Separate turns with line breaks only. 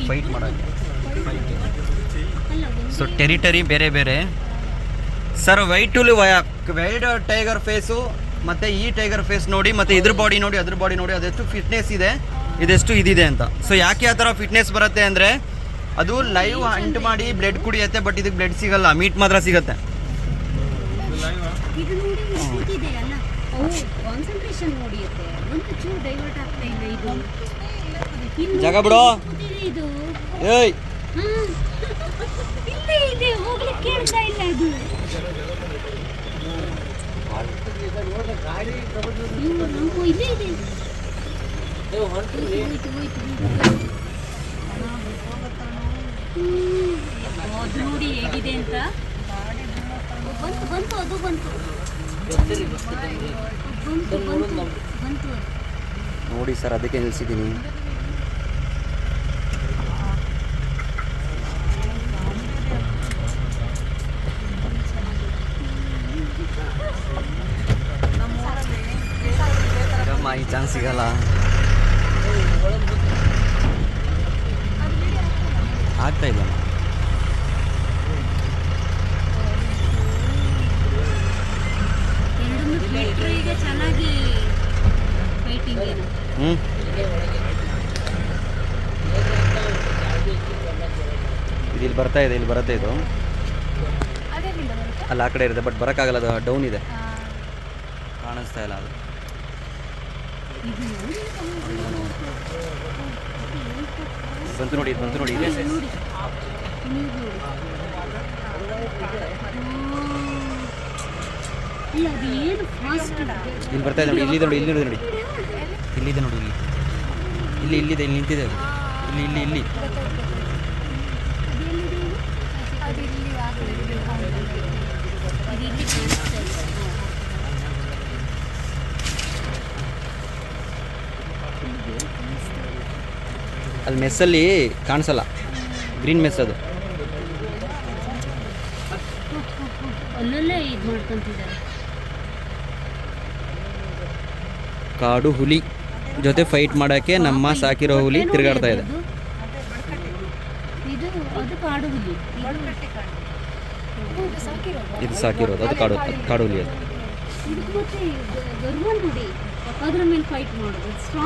Fight ಮಾಡೋಕ್ಕೆ. So territory ಬೇರೆ ಬೇರೆ ಸರ್. ವೈಲ್ಡ್ ಟೈಗರ್ ಫೇಸು ಮತ್ತು ಈ ಟೈಗರ್ ಫೇಸ್ ನೋಡಿ, ಮತ್ತು ಇದ್ರ ಬಾಡಿ ನೋಡಿ, ಅದ್ರ ಬಾಡಿ ನೋಡಿ, ಅದೆಷ್ಟು ಫಿಟ್ನೆಸ್ ಇದೆ, ಇದೆಷ್ಟು ಇದಿದೆ ಅಂತ. ಸೊ ಯಾಕೆ ಆ ಥರ ಫಿಟ್ನೆಸ್ ಬರುತ್ತೆ ಅಂದರೆ ಅದು ಲೈವ್ ಹಂಟ್ ಮಾಡಿ ಬ್ಲಡ್ ಕುಡಿಯುತ್ತೆ, ಬಟ್ ಇದಕ್ಕೆ ಬ್ಲಡ್ ಸಿಗಲ್ಲ, ಮೀಟ್ ಮಾತ್ರ ಸಿಗುತ್ತೆ. ಜಾಗ ಬಿಡೋ. ಏಯ್
ನೋಡಿ ಹೇಗಿದೆ ಅಂತ. ಬಂತು ಅದು ಬಂತು
ನೋಡಿ ಸರ್, ಅದಕ್ಕೆ ನಿಲ್ಸಿದ್ದೀನಿ. ಈ ಚಾನ್ಸ್ ಸಿಗಲ್ಲ. ಆಗ್ತಾ ಇಲ್ಲ.
ಈಗ ಚೆನ್ನಾಗಿ ಫೈಟಿಂಗ್ ಏನು.
ಇಲ್ಲಿ ಬರ್ತಾ ಇದೆ, ಇಲ್ಲಿ ಬರುತ್ತೆ ಇದು. ಅಲ್ಲಿ ಆ ಕಡೆ ಇರುತ್ತೆ, ಬಟ್ ಬರೋಕ್ಕಾಗಲ್ಲ, ಅದು ಡೌನ್ ಇದೆ, ಕಾಣಿಸ್ತಾ ಇಲ್ಲ ಅದು. ಬಂತು ನೋಡಿ, ಬಂತು ನೋಡಿ, ಇದೆ ಇಲ್ಲಿ ಬರ್ತಾ ಇದೆ ನೋಡಿ, ಇಲ್ಲಿದೆ ನೋಡಿ, ಇಲ್ಲಿ ನೋಡಿ, ಇಲ್ಲಿದೆ ನೋಡಿ, ಇಲ್ಲಿದೆ, ಇಲ್ಲಿ ನಿಂತಿದೆ, ಇಲ್ಲಿ ಅಲ್ಲಿ ಮೆಸ್ಸಲ್ಲಿ ಕಾಣಿಸಲ್ಲ, ಗ್ರೀನ್ ಮೆಸ್ ಅದು. ಕಾಡು ಹುಲಿ ಜೊತೆ ಫೈಟ್ ಮಾಡೋಕ್ಕೆ ನಮ್ಮ ಸಾಕಿರೋ ಹುಲಿ ತಿರುಗಾಡ್ತಾ ಇದೆ. ಇದು ಸಾಕಿರೋದು, ಅದು ಕಾಡು ಹುಲಿ ಅದು.